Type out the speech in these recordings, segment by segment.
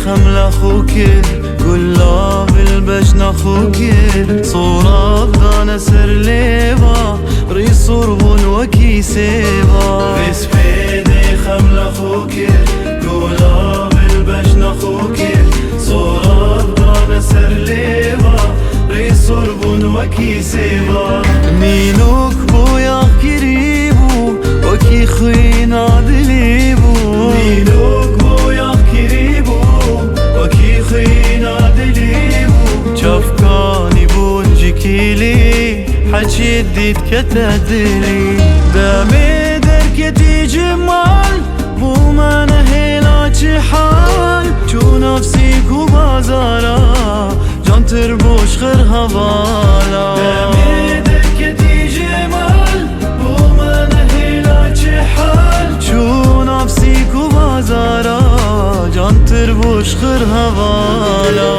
خمل اخوك قلا بالبجن اخوك صورة بدانا سر ليبا ريس صربون وكي سيبا بس بيدي خمل اخوك قلا بالبجن اخوك صورة بدانا سر ليبا ريس صربون وكي سيبا نينوك بويا قريبو وكي خوينا دليبو نينوك بويا قريبو وكي خوينا دليبو شافكاني بونجي كيلي حكي ديت كتدلي دامي دركتي جمال بو ما نهيلاكي حال شو نفسيك وبازارا جان تربوش خير هوالا دامي دركتي جمال بو ما نهيلاكي حال شو نفسيك وبازارا جان تربوش خير هوالا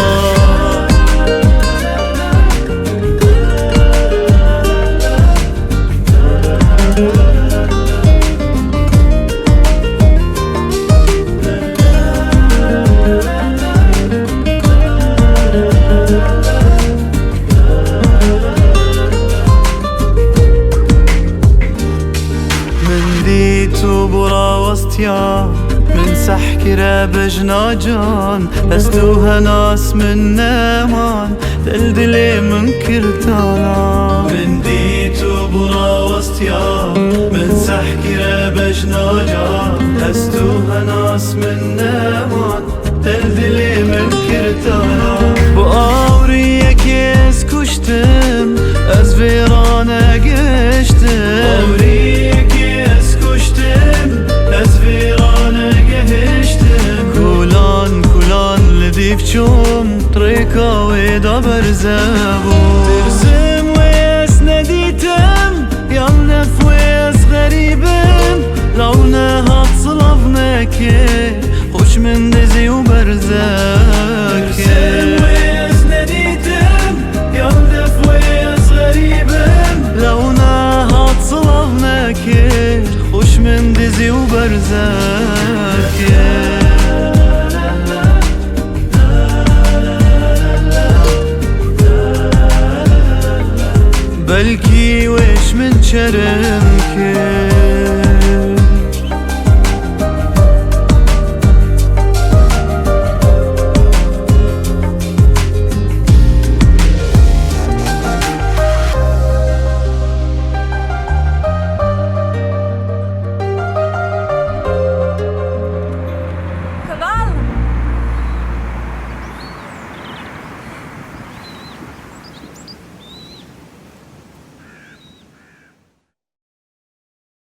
من سحكرة بجناجان أستوها ناس من نامان دلدلي من كرتانا من ديتو برا وستيا من سحكرة بجناجان أستوها ناس من نامان دلدلي من كرتانا بآوريا كيس كشتم أزفيرانا قشتم آوريا كيس كشتم أزفيرانا قهشتم كولان لديف شوم طريقا ويدا برزابو ترسم ويس نديتم يالنف ويس غريبم لونها تصلفناكي خوش من دزي وبرزاكي ترسم ويس نديتم يالنف ويس غريبم لونها تصلفناكي خوش من دزي وبرزاكي بلكي ويش من شرمكي